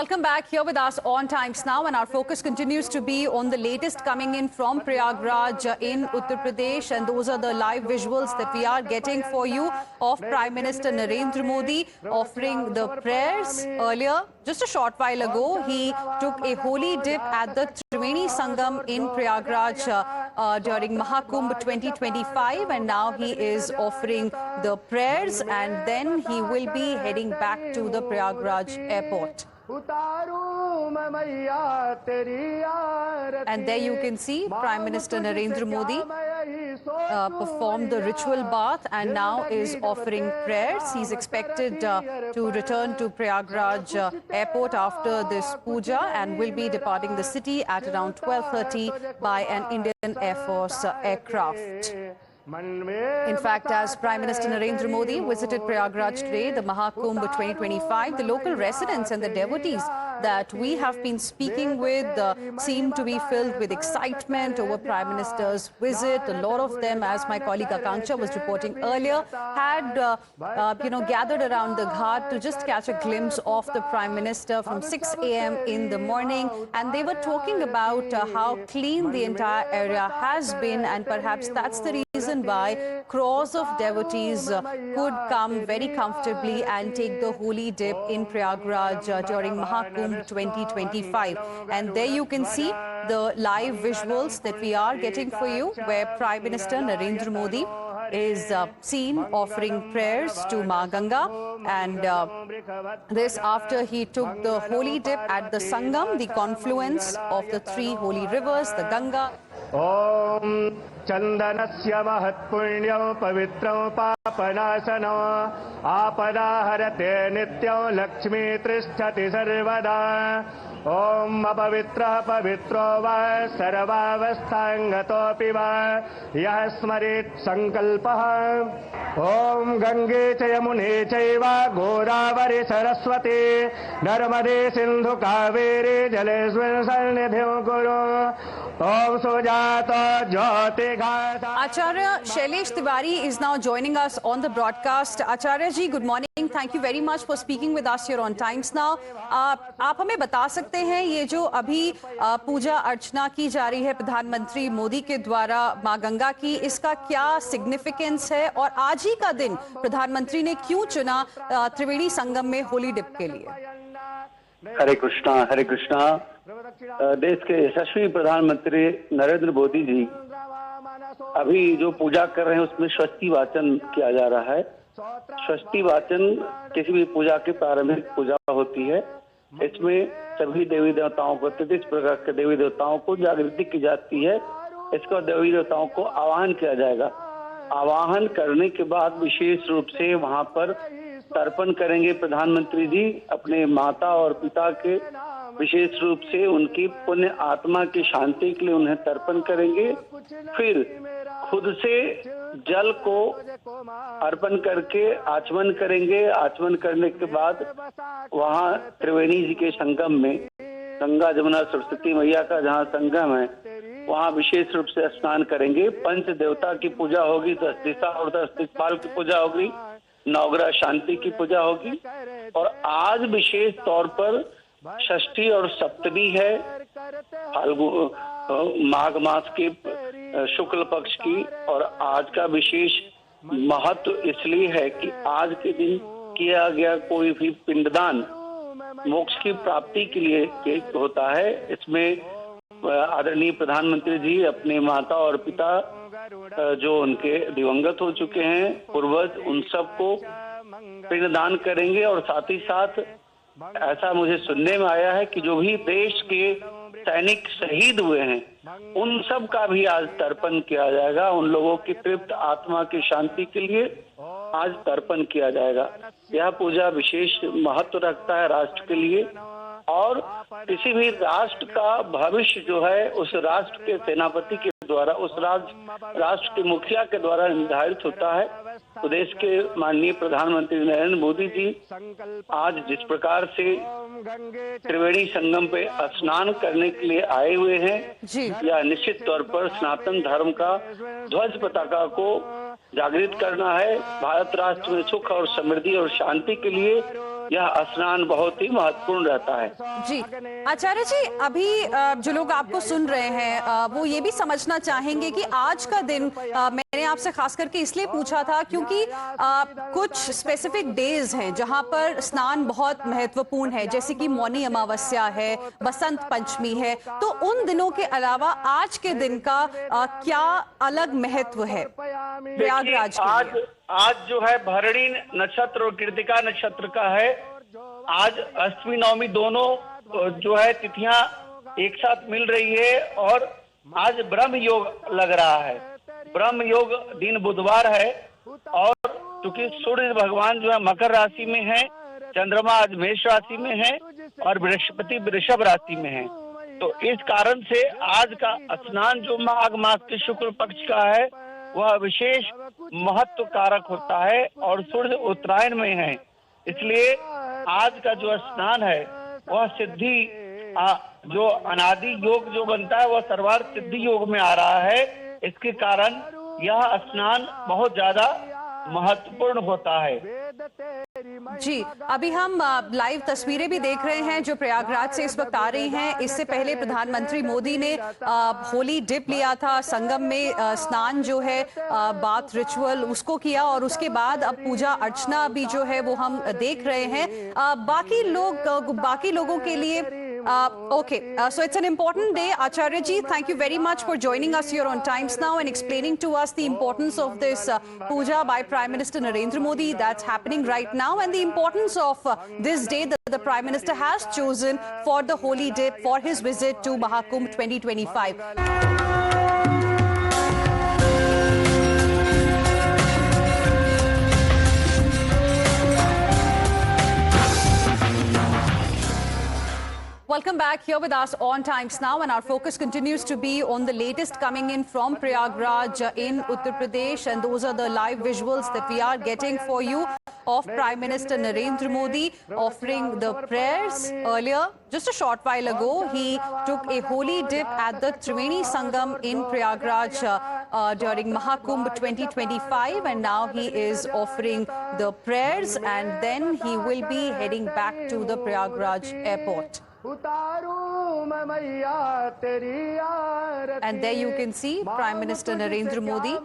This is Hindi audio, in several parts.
welcome back here with us on Times Now, and our focus continues to be on the latest coming in from Prayagraj in Uttar Pradesh, and those are the live visuals that we are getting for you of Prime Minister Narendra Modi offering the prayers. Earlier, just a short while ago, he took a holy dip at the Triveni Sangam in Prayagraj during Mahakumbh 2025, and now he is offering the prayers, and then he will be heading back to the Prayagraj airport. And there you can see Prime Minister Narendra Modi performed the ritual bath and now is offering prayers. He's expected to return to Prayagraj airport after this puja and will be departing the city at around 12:30 by an Indian Air Force aircraft. In fact, as Prime Minister Narendra Modi visited Prayagraj today, the Mahakumbh 2025, the local residents and the devotees that we have been speaking with seem to be filled with excitement over Prime Minister's visit. A lot of them, as my colleague Akanksha was reporting earlier, had gathered around the ghat to just catch a glimpse of the Prime Minister from 6 a.m. in the morning, and they were talking about how clean the entire area has been, and perhaps that's the reason why crores of devotees could come very comfortably and take the holy dip in Prayagraj during Mahakumbh 2025. And there you can see the live visuals that we are getting for you, where Prime Minister Narendra Modi is seen offering prayers to Ma Ganga, and this after he took the holy dip at the Sangam, the confluence of the three holy rivers, the Ganga. Om Chandanasya Mahatpunyam Pavitram Papanasanam Apadaharate Nityam Lakshmi Tristhati Sarvada. Om Apavitra Pavitro Va Sarvavasthangato Va Yah Smarit Sankalpaha. Om Gange Chayamune Chaiva Godavari Saraswati Narmade Sindhu Kaveri Jaleswin Sannidhyam Guru. Om Sujata Jyoti Ghata. Acharya Shailesh Tiwari is now joining us on the broadcast. Acharya ji, good morning. Thank you very much for speaking with us here on Times Now. आप हमें बता सकते हैं, ये जो अभी पूजा अर्चना की जा रही है प्रधानमंत्री मोदी के द्वारा मां गंगा की, इसका क्या सिग्निफिकेंस है और आज ही का दिन प्रधानमंत्री ने क्यों चुना त्रिवेणी संगम में होली डिप के लिए? हरे कृष्णा, हरे कृष्णा। देश के यशस्वी प्रधानमंत्री नरेंद्र मोदी जी अभी जो पूजा कर रहे हैं उसमें स्वस्ति वाचन किया जा रहा है। स्वस्ति वाचन किसी भी पूजा की प्रारंभिक पूजा होती है। इसमें सभी देवी देवताओं को, 33 प्रकार के देवी देवताओं को जागृति की जाती है। इसको देवी देवताओं को आवाहन किया जाएगा। आवाहन करने के बाद विशेष रूप से वहां पर तर्पण करेंगे प्रधानमंत्री जी अपने माता और पिता के, विशेष रूप से उनकी पुण्य आत्मा की शांति के लिए उन्हें तर्पण करेंगे। फिर खुद से जल को अर्पण करके आचमन करेंगे। आचमन करने के बाद वहां त्रिवेणी जी के संगम में, गंगा जमुना सरस्वती मैया का जहां संगम है, वहां विशेष रूप से स्नान करेंगे। पंच देवता की पूजा होगी, 10 दिशा और 10 दिक्पाल की पूजा होगी, नवग्रह शांति की पूजा होगी, और आज विशेष तौर पर षष्ठी और सप्तमी है माघ मास के शुक्ल पक्ष की। और आज का विशेष महत्व इसलिए है कि आज के दिन किया गया कोई भी पिंडदान मोक्ष की प्राप्ति के लिए होता है। इसमें आदरणीय प्रधानमंत्री जी अपने माता और पिता जो उनके दिवंगत हो चुके हैं पूर्वज, उन सबको पिंडदान करेंगे। और साथ ही साथ ऐसा मुझे सुनने में आया है कि जो भी देश के सैनिक शहीद हुए हैं उन सब का भी आज तर्पण किया जाएगा। उन लोगों की तृप्त आत्मा की शांति के लिए आज तर्पण किया जाएगा। यह पूजा विशेष महत्व रखता है राष्ट्र के लिए, और किसी भी राष्ट्र का भविष्य जो है उस राष्ट्र के सेनापति के द्वारा, उस राष्ट्र के मुखिया के द्वारा निर्धारित होता है। तो देश के माननीय प्रधानमंत्री नरेंद्र मोदी जी आज जिस प्रकार से त्रिवेणी संगम पे स्नान करने के लिए आए हुए हैं, यह निश्चित तौर पर सनातन धर्म का ध्वज पताका को जागृत करना है। भारत राष्ट्र में सुख और समृद्धि और शांति के लिए यह स्नान बहुत ही महत्वपूर्ण रहता है। जी आचार्य जी, अभी जो लोग आपको सुन रहे हैं वो ये भी समझना चाहेंगे कि आज का दिन मैंने आपसे खास करके इसलिए पूछा था क्योंकि कुछ स्पेसिफिक डेज हैं जहां पर स्नान बहुत महत्वपूर्ण है, जैसे कि मौनी अमावस्या है, बसंत पंचमी है। तो उन दिनों के अलावा आज के दिन का क्या अलग महत्व है प्रयागराज के लिए? आज जो है भरणी नक्षत्र और कृतिका नक्षत्र का है। आज अष्टमी नवमी दोनों जो है तिथियां एक साथ मिल रही है और आज ब्रह्म योग लग रहा है। ब्रह्म योग दिन बुधवार है और क्योंकि सूर्य भगवान जो है मकर राशि में है, चंद्रमा आज मेष राशि में है और बृहस्पति वृषभ राशि में है। तो इस कारण से आज का स्नान जो माघ मास के शुक्ल पक्ष का है वह विशेष महत्व कारक होता है और सूर्य उत्तरायण में है, इसलिए आज का जो स्नान है वह सिद्धि जो अनादि योग जो बनता है वह सर्वार्थ सिद्धि योग में आ रहा है। इसके कारण यह स्नान बहुत ज्यादा महत्वपूर्ण होता है। जी, अभी हम लाइव तस्वीरें भी देख रहे हैं जो प्रयागराज से इस वक्त आ रही हैं। इससे पहले प्रधानमंत्री मोदी ने होली डिप लिया था, संगम में स्नान जो है बाथ रिचुअल उसको किया और उसके बाद अब पूजा अर्चना भी जो है वो हम देख रहे हैं। बाकी लोगों के लिए okay, so it's an important day. Acharya ji, thank you very much for joining us here on Times Now and explaining to us the importance of this puja by Prime Minister Narendra Modi that's happening right now, and the importance of this day that the Prime Minister has chosen for the holy dip for his visit to Mahakumbh 2025. Welcome back here with us on Times Now, and our focus continues to be on the latest coming in from Prayagraj in Uttar Pradesh, and those are the live visuals that we are getting for you of Prime Minister Narendra Modi offering the prayers. Earlier, just a short while ago, he took a holy dip at the Triveni Sangam in Prayagraj during Mahakumbh 2025, and now he is offering the prayers, and then he will be heading back to the Prayagraj airport. And there you can see Prime Minister Narendra Modi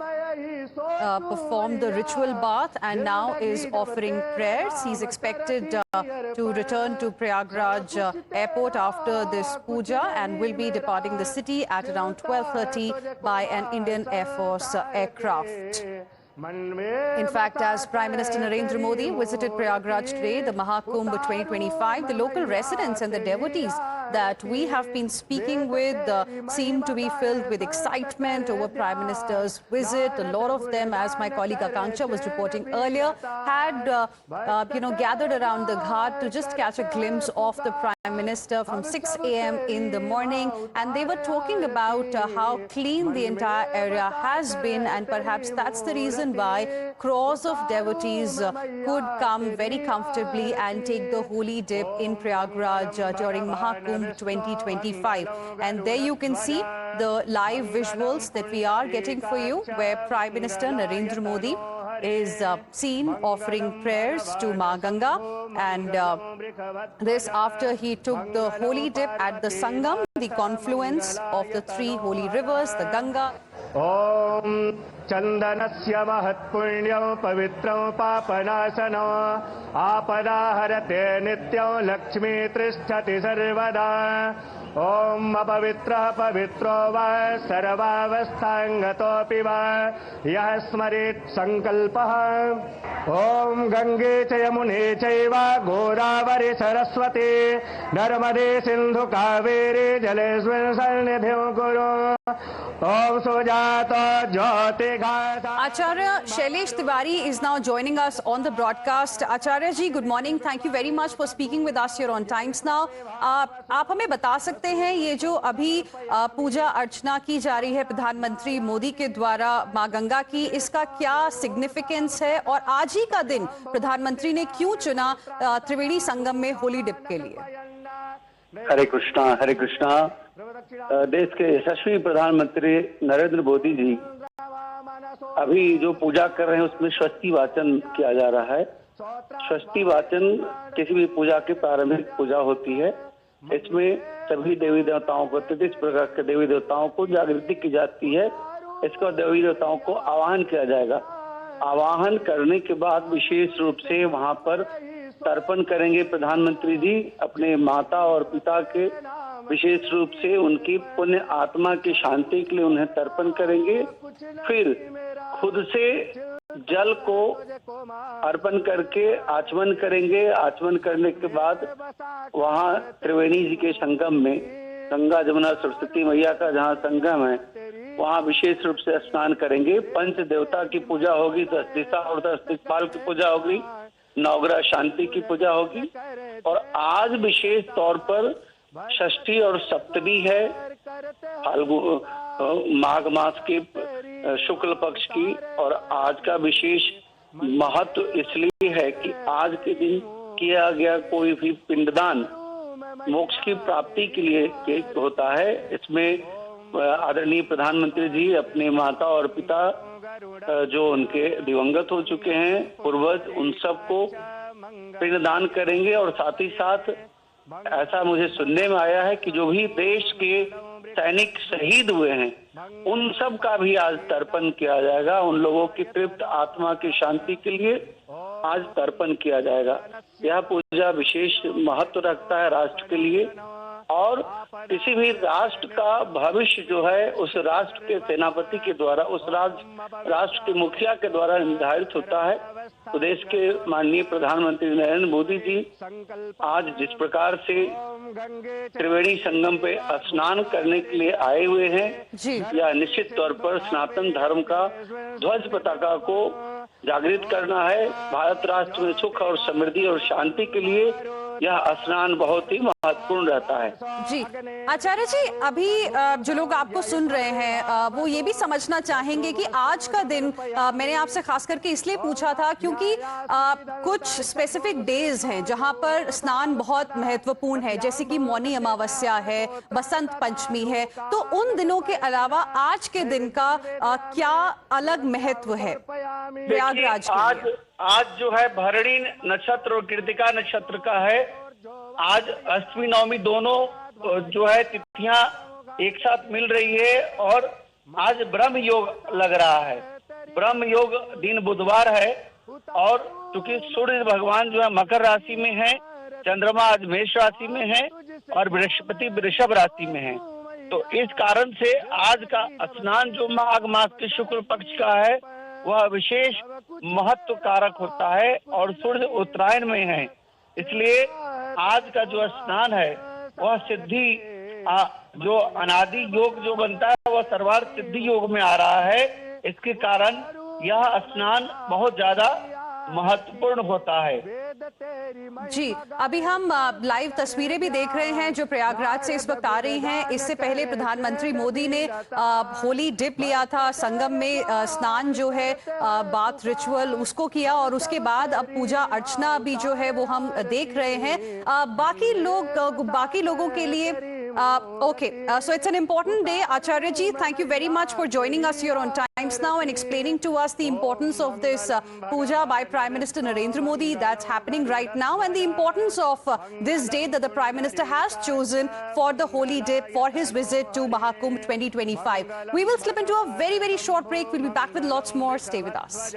performed the ritual bath and now is offering prayers. He's expected to return to Prayagraj airport after this puja and will be departing the city at around 12:30 by an Indian Air Force aircraft. In fact, as Prime Minister Narendra Modi visited Prayagraj today, the Mahakumbh 2025, the local residents and the devotees that we have been speaking with seem to be filled with excitement over Prime Minister's visit. A lot of them, as my colleague Akanksha was reporting earlier, had gathered around the ghat to just catch a glimpse of the Prime Minister from 6 a.m. in the morning, and they were talking about how clean the entire area has been, and perhaps that's the reason why crores of devotees could come very comfortably and take the holy dip in Prayagraj during Mahakumbh 2025. And there you can see the live visuals that we are getting for you, where Prime Minister Narendra Modi is seen offering prayers to Ma Ganga, and this after he took the holy dip at the Sangam, the confluence of the three holy rivers, the Ganga. Om Chandanasya Mahatpunyam Pavitram Papanasana Apadaharate Nityam Lakshmi Tristhati Sarvada. Om Apavitra Pavitro Va Sarvavasthangato Piva Yasmarit Sankalpaha. Om Gange Chayamune Chaiva Godavari Saraswati Narmade Sindhu Kaveri Jaleswin Salnibhyo Guru. Om Sujata Jyoti Ghata. Acharya Shailesh Tiwari is now joining us on the broadcast. Acharya ji, good morning. Thank you very much for speaking with us here on Times Now. आप हमें बता सकते हैं ये जो अभी पूजा अर्चना की जा रही है प्रधानमंत्री मोदी के द्वारा मां गंगा की, इसका क्या सिग्निफिकेंस है और आज ही का दिन प्रधानमंत्री ने क्यों चुना त्रिवेणी संगम में होली डिप के लिए? हरे कृष्णा, हरे कृष्णा। देश के यशस्वी प्रधानमंत्री नरेंद्र मोदी जी अभी जो पूजा कर रहे हैं उसमें स्वस्ति वाचन किया जा रहा है षष्ठी वाचन किसी भी पूजा की प्रारंभिक पूजा होती है। इसमें सभी देवी देवताओं को 33 प्रकार के देवी देवताओं को जागृति की जाती है। इसको देवी देवताओं को आवाहन किया जाएगा। आवाहन करने के बाद विशेष रूप से वहां पर तर्पण करेंगे प्रधानमंत्री जी अपने माता और पिता के, विशेष रूप से उनकी पुण्य आत्मा की शांति के लिए उन्हें तर्पण करेंगे। फिर खुद से जल को अर्पण करके आचमन करेंगे। आचमन करने के बाद वहां त्रिवेणी जी के संगम में, गंगा जमुना सरस्वती मैया का जहां संगम है, वहां विशेष रूप से स्नान करेंगे। पंच देवता की पूजा होगी, 10 दिशा और 10 दिक्पाल की पूजा होगी, नवग्रह शांति की पूजा होगी। और आज विशेष तौर पर षष्ठी और सप्तमी है, माघ मास के शुक्ल पक्ष की। और आज का विशेष महत्व इसलिए है कि आज के दिन किया गया कोई भी पिंडदान मोक्ष की प्राप्ति के लिए होता है। इसमें आदरणीय प्रधानमंत्री जी अपने माता और पिता जो उनके दिवंगत हो चुके हैं पूर्वज, उन सबको पिंडदान करेंगे। और साथ ही साथ ऐसा मुझे सुनने में आया है कि जो भी देश के सैनिक शहीद हुए हैं उन सब का भी आज तर्पण किया जाएगा। उन लोगों की तृप्त आत्मा की शांति के लिए आज तर्पण किया जाएगा। यह पूजा विशेष महत्व रखता है राष्ट्र के लिए। और किसी भी राष्ट्र का भविष्य जो है उस राष्ट्र के सेनापति के द्वारा, उस राष्ट्र के मुखिया के द्वारा निर्धारित होता है। तो देश के माननीय प्रधानमंत्री नरेंद्र मोदी जी आज जिस प्रकार से त्रिवेणी संगम पे स्नान करने के लिए आए हुए हैं, यह निश्चित तौर पर सनातन धर्म का ध्वज पताका को जागृत करना है। भारत राष्ट्र में सुख और समृद्धि और शांति के लिए यह स्नान बहुत ही महत्वपूर्ण रहता है। जी आचार्य जी, अभी जो लोग आपको सुन रहे हैं वो ये भी समझना चाहेंगे कि आज का दिन, मैंने आपसे खास करके इसलिए पूछा था क्योंकि कुछ स्पेसिफिक डेज हैं जहां पर स्नान बहुत महत्वपूर्ण है, जैसे कि मौनी अमावस्या है, बसंत पंचमी है। तो उन दिनों के अलावा आज के दिन का क्या अलग महत्व है प्रयागराज के लिए? आज जो है भरणी नक्षत्र और कृतिका नक्षत्र का है। आज अष्टमी नवमी दोनों जो है तिथियां एक साथ मिल रही है और आज ब्रह्म योग लग रहा है। ब्रह्म योग दिन बुधवार है और क्योंकि सूर्य भगवान जो है मकर राशि में है, चंद्रमा आज मेष राशि में है और बृहस्पति वृषभ राशि में है। तो इस कारण से आज का स्नान जो माघ मास के शुक्ल पक्ष का है वह विशेष महत्व कारक होता है और सूर्य उत्तरायण में है। इसलिए आज का जो स्नान है वह सिद्धि, जो अनादि योग जो बनता है वह सर्वार्थ सिद्धि योग में आ रहा है। इसके कारण यह स्नान बहुत ज्यादा महत्वपूर्ण होता है। जी, अभी हम लाइव तस्वीरें भी देख रहे हैं जो प्रयागराज से इस वक्त आ रही हैं। इससे पहले प्रधानमंत्री मोदी ने होली डिप लिया था, संगम में स्नान जो है बाथ रिचुअल उसको किया और उसके बाद अब पूजा अर्चना भी जो है वो हम देख रहे हैं। बाकी लोगों के लिए okay, so it's an important day. Acharya ji, thank you very much for joining us here on Times Now and explaining to us the importance of this puja by Prime Minister Narendra Modi that's happening right now, and the importance of this day that the Prime Minister has chosen for the holy dip for his visit to Mahakumbh 2025. We will slip into a very, very short break. We'll be back with lots more. Stay with us.